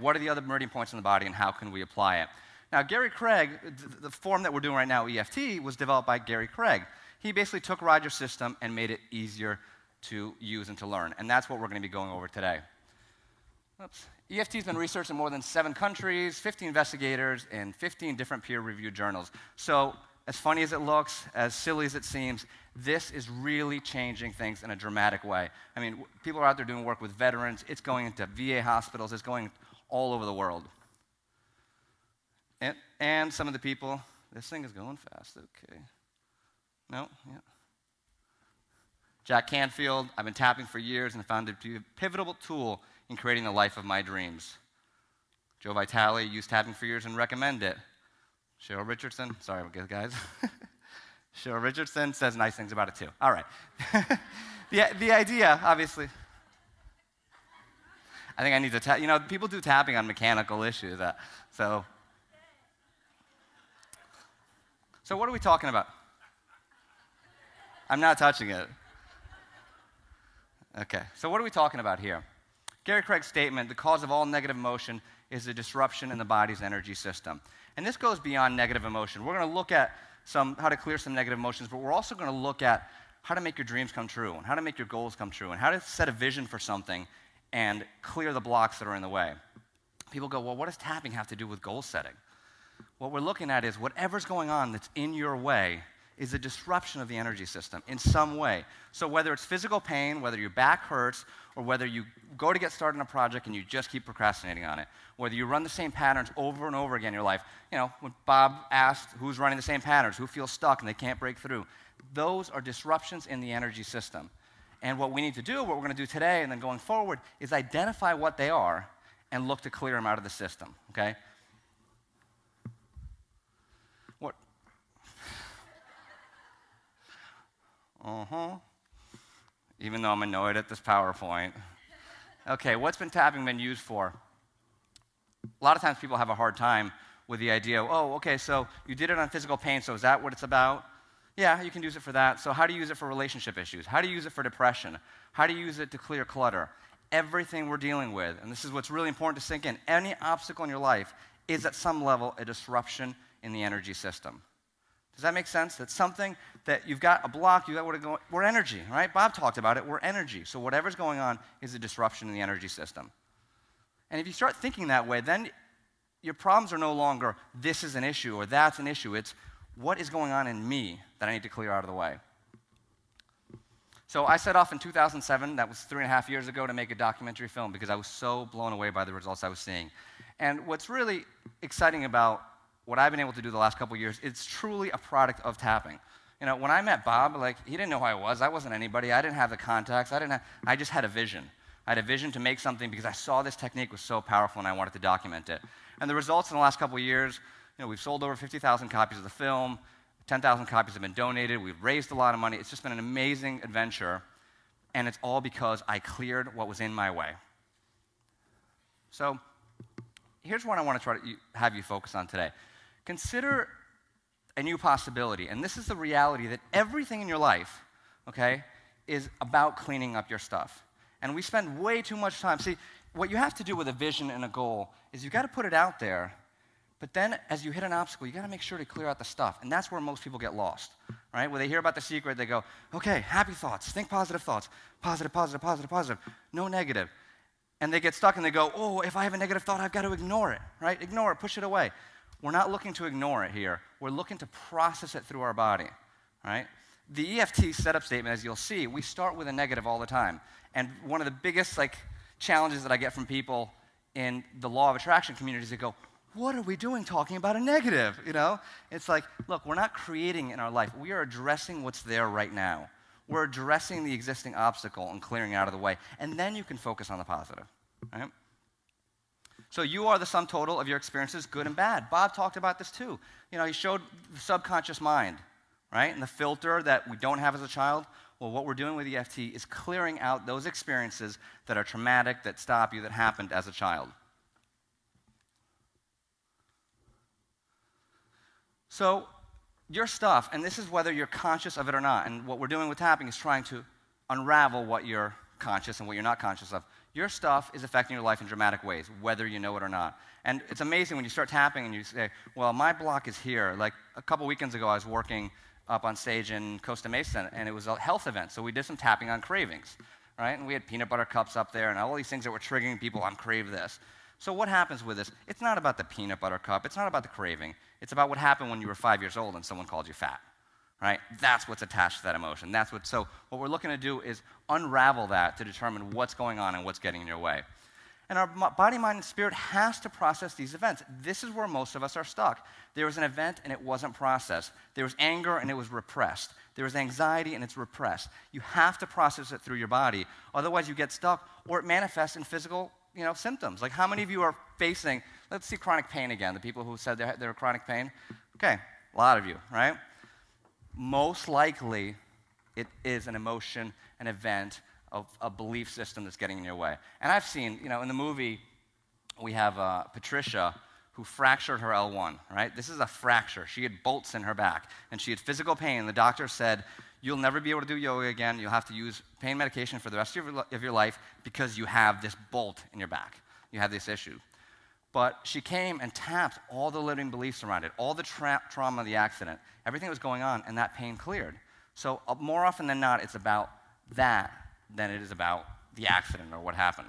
what are the other meridian points in the body and how can we apply it? Now, Gary Craig, the form that we're doing right now, EFT, was developed by Gary Craig. He basically took Roger's system and made it easier to use and to learn, and that's what we're going to be going over today. Oops. EFT has been researched in more than 7 countries, 50 investigators, and 15 different peer-reviewed journals. So, as funny as it looks, as silly as it seems, this is really changing things in a dramatic way. I mean, people are out there doing work with veterans. It's going into VA hospitals. It's going all over the world. And some of the people, this thing is going fast, okay. No, yeah. Jack Canfield, I've been tapping for years and found it to be a pivotal tool in creating the life of my dreams. Joe Vitale used tapping for years and recommend it. Cheryl Richardson, sorry guys. Cheryl Richardson says nice things about it too. All right. the idea, obviously, I think I need to tap, people do tapping on mechanical issues. So what are we talking about? I'm not touching it. Okay, so what are we talking about here? Gary Craig's statement, the cause of all negative emotion is a disruption in the body's energy system. And this goes beyond negative emotion. We're going to look at how to clear some negative emotions, but we're also going to look at how to make your dreams come true, and how to make your goals come true, and how to set a vision for something and clear the blocks that are in the way. People go, well, what does tapping have to do with goal setting? What we're looking at is whatever's going on that's in your way is a disruption of the energy system in some way. So whether it's physical pain, whether your back hurts, or whether you go to get started on a project and you just keep procrastinating on it, whether you run the same patterns over and over again in your life, when Bob asked who's running the same patterns, who feels stuck and they can't break through, those are disruptions in the energy system. And what we need to do, what we're going to do today and then going forward, is identify what they are and look to clear them out of the system, okay? Even though I'm annoyed at this PowerPoint. Okay, what's tapping been used for? A lot of times people have a hard time with the idea of, oh, okay, so you did it on physical pain, so is that what it's about? Yeah, you can use it for that. So how do you use it for relationship issues? How do you use it for depression? How do you use it to clear clutter? Everything we're dealing with, and this is what's really important to sink in, any obstacle in your life is at some level a disruption in the energy system. Does that make sense? That's something that you've got a block, you've got where to go. We're energy, right? Bob talked about it. We're energy. So whatever's going on is a disruption in the energy system. And if you start thinking that way, then your problems are no longer this is an issue or that's an issue. It's what is going on in me that I need to clear out of the way. So I set off in 2007, that was 3.5 years ago, to make a documentary film because I was so blown away by the results I was seeing. And what's really exciting about what I've been able to do the last couple of years, it's truly a product of tapping. When I met Bob, he didn't know who I was. I wasn't anybody. I didn't have the contacts. I just had a vision. I had a vision to make something because I saw this technique was so powerful and I wanted to document it. And the results in the last couple of years, we've sold over 50,000 copies of the film. 10,000 copies have been donated. We've raised a lot of money. It's just been an amazing adventure. And it's all because I cleared what was in my way. So here's what I want to try to have you focus on today. Consider a new possibility, and this is the reality that everything in your life, okay, is about cleaning up your stuff. And we spend way too much time. See, what you have to do with a vision and a goal is you've got to put it out there, but then as you hit an obstacle, you got to make sure to clear out the stuff, and that's where most people get lost, right? When they hear about The Secret, they go, okay, happy thoughts, think positive thoughts, positive, positive, positive, positive, no negative. And they get stuck and they go, oh, if I have a negative thought, I've got to ignore it, right? Ignore it, push it away. We're not looking to ignore it here. We're looking to process it through our body, right? The EFT setup statement, as you'll see, we start with a negative all the time. And one of the biggest challenges that I get from people in the law of attraction community is they go, what are we doing talking about a negative? It's like, look, we're not creating in our life. We are addressing what's there right now. We're addressing the existing obstacle and clearing it out of the way. And then you can focus on the positive, right? So you are the sum total of your experiences, good and bad. Bob talked about this too. He showed the subconscious mind, right? And the filter that we don't have as a child. Well, what we're doing with EFT is clearing out those experiences that are traumatic, that stop you, that happened as a child. So your stuff, and this is whether you're conscious of it or not, and what we're doing with tapping is trying to unravel what you're conscious and what you're not conscious of. your stuff is affecting your life in dramatic ways, whether you know it or not. And it's amazing when you start tapping and you say, well, my block is here. Like a couple weekends ago, I was working up on stage in Costa Mesa, and it was a health event, so we did some tapping on cravings, right? And we had peanut butter cups up there and all these things that were triggering people on crave this. So what happens with this? It's not about the peanut butter cup. It's not about the craving. It's about what happened when you were 5 years old and someone called you fat, right? That's what's attached to that emotion. So what we're looking to do is unravel that to determine what's going on and what's getting in your way. And our body, mind, and spirit has to process these events. This is where most of us are stuck. There was an event and it wasn't processed. There was anger and it was repressed. There was anxiety and it's repressed. You have to process it through your body. Otherwise you get stuck or it manifests in physical symptoms. Like how many of you are facing, let's see chronic pain again, the people who said they're chronic pain. Okay, a lot of you, right? Most likely it is an emotion, an event, of a belief system that's getting in your way. And I've seen, in the movie, we have Patricia who fractured her L1, right? This is a fracture. She had bolts in her back, and she had physical pain. The doctor said, you'll never be able to do yoga again. You'll have to use pain medication for the rest of your life because you have this bolt in your back. You have this issue. But she came and tapped all the limiting beliefs around it, all the trauma of the accident, everything that was going on, and that pain cleared. So more often than not, it's about that than it is about the accident or what happened.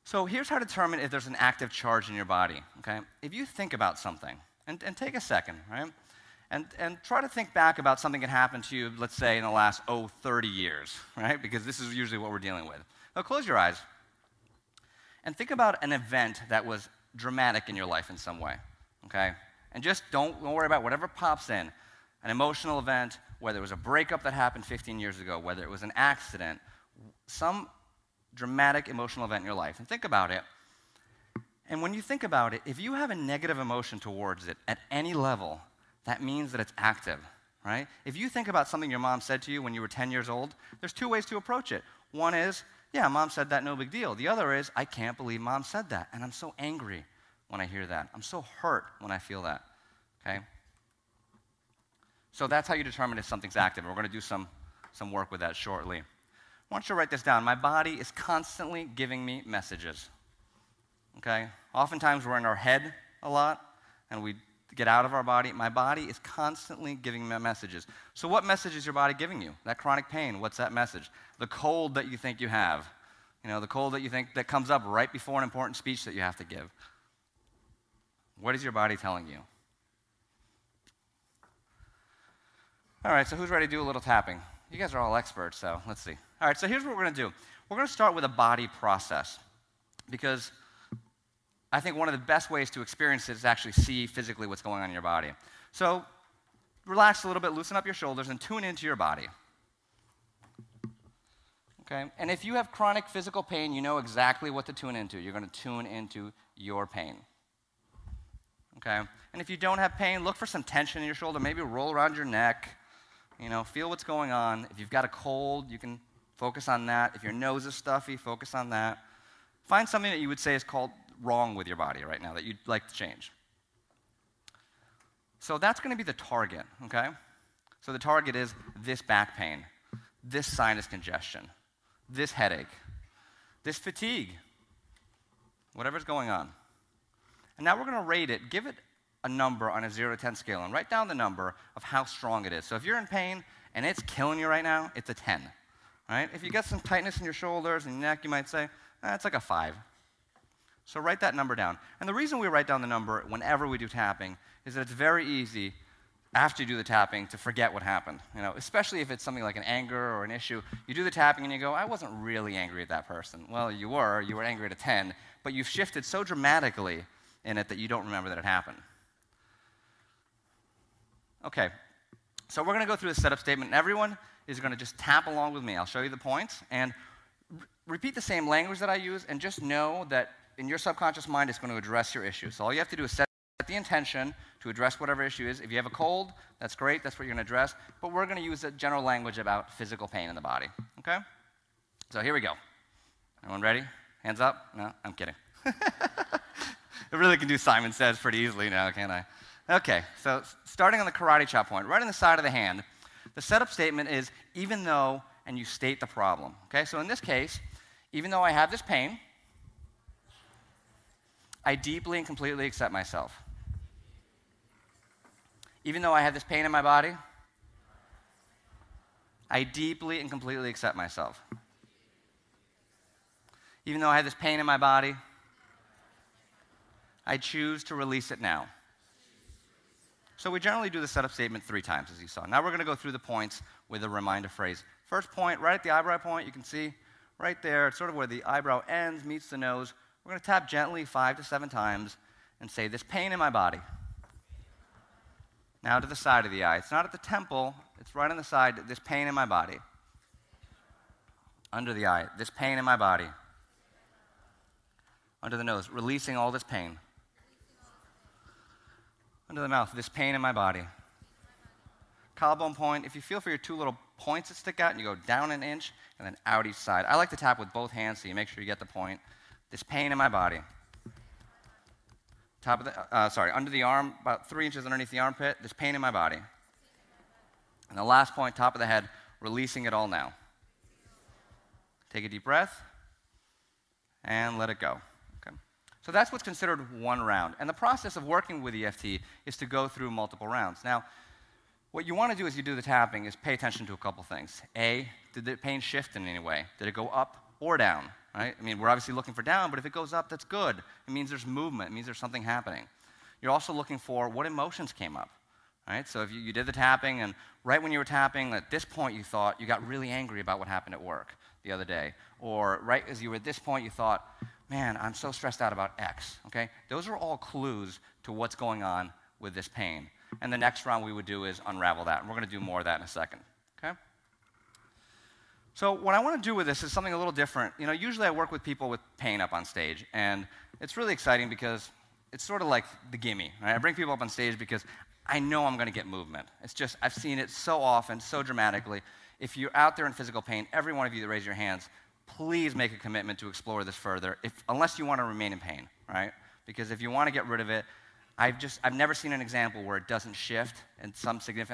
So here's how to determine if there's an active charge in your body, okay? If you think about something, and take a second, right? And try to think back about something that happened to you, let's say, in the last, 30 years, right? Because this is usually what we're dealing with. Now close your eyes and think about an event that was dramatic in your life in some way, okay? And just don't worry about whatever pops in. An emotional event, whether it was a breakup that happened 15 years ago, whether it was an accident, some dramatic emotional event in your life. And think about it. And when you think about it, if you have a negative emotion towards it at any level, that means that it's active, right? If you think about something your mom said to you when you were 10 years old, there's two ways to approach it. One is, yeah, mom said that, no big deal. The other is, I can't believe mom said that, and I'm so angry when I hear that. I'm so hurt when I feel that, okay? So that's how you determine if something's active. We're going to do some work with that shortly. I want you to write this down. My body is constantly giving me messages. Okay? Oftentimes we're in our head a lot, and we get out of our body. My body is constantly giving me messages. So what message is your body giving you? That chronic pain, what's that message? The cold that you think you have. The cold that you think that comes up right before an important speech that you have to give. What is your body telling you? All right, so who's ready to do a little tapping? You guys are all experts, so let's see. All right, so here's what we're going to do. We're going to start with a body process because I think one of the best ways to experience it is actually see physically what's going on in your body. So relax a little bit, loosen up your shoulders, and tune into your body. Okay? And if you have chronic physical pain, you know exactly what to tune into. You're going to tune into your pain. Okay? And if you don't have pain, look for some tension in your shoulder. Maybe roll around your neck. Feel what's going on. If you've got a cold, you can focus on that. If your nose is stuffy, focus on that. Find something that you would say is called wrong with your body right now that you'd like to change. So that's going to be the target, okay? So the target is this back pain, this sinus congestion, this headache, this fatigue, whatever's going on. And now we're going to rate it, give it a number on a 0 to 10 scale, and write down the number of how strong it is. So if you're in pain and it's killing you right now, it's a 10, right? If you get some tightness in your shoulders and your neck, you might say, it's like a 5. So write that number down. And the reason we write down the number whenever we do tapping is that it's very easy after you do the tapping to forget what happened. Especially if it's something like an anger or an issue. You do the tapping and you go, I wasn't really angry at that person. Well, you were angry at a 10, but you've shifted so dramatically in it that you don't remember that it happened. Okay, so we're going to go through the setup statement, and everyone is going to just tap along with me. I'll show you the points, and repeat the same language that I use, and just know that in your subconscious mind, it's going to address your issue. So all you have to do is set the intention to address whatever issue is. If you have a cold, that's great. That's what you're going to address. But we're going to use the general language about physical pain in the body, okay? So here we go. Everyone ready? Hands up? No, I'm kidding. I really can do Simon Says pretty easily now, can't I? Okay, so starting on the karate chop point, right on the side of the hand, the setup statement is, even though and you state the problem. Okay, so in this case, even though I have this pain, I deeply and completely accept myself. Even though I have this pain in my body, I deeply and completely accept myself. Even though I have this pain in my body, I choose to release it now. So we generally do the setup statement 3 times, as you saw. Now we're going to go through the points with a reminder phrase. First point, right at the eyebrow point, you can see right there, it's sort of where the eyebrow ends, meets the nose. We're going to tap gently 5 to 7 times and say, this pain in my body. Now to the side of the eye. It's not at the temple, it's right on the side, this pain in my body. Under the eye, this pain in my body. Under the nose, releasing all this pain. Under the mouth, this pain in my body. Collarbone point, if you feel for your 2 little points that stick out, and you go down an inch and then out each side. I like to tap with both hands so you make sure you get the point. This pain in my body. Top of the, under the arm, about 3 inches underneath the armpit, this pain in my body. And the last point, top of the head, releasing it all now. Take a deep breath and let it go. Okay. So that's what's considered 1 round. And the process of working with EFT is to go through multiple rounds. Now, what you want to do as you do the tapping is pay attention to a couple things. A, did the pain shift in any way? Did it go up or down? Right? I mean, we're obviously looking for down, but if it goes up, that's good. It means there's movement. It means there's something happening. You're also looking for what emotions came up. Right? So if you did the tapping, and right when you were tapping, at this point you thought you got really angry about what happened at work the other day. Or right as you were at this point, you thought, man, I'm so stressed out about X. Okay? Those are all clues to what's going on with this pain. And the next round we would do is unravel that. And we're going to do more of that in a second. Okay? So what I want to do with this is something a little different. You know, usually I work with people with pain up on stage, and it's really exciting because it's sort of like the gimme. Right? I bring people up on stage because I know I'm going to get movement. It's just, I've seen it so often, so dramatically. If you're out there in physical pain, every one of you that raise your hands, please make a commitment to explore this further, unless you want to remain in pain, right? Because if you want to get rid of it, I've never seen an example where it doesn't shift in some significant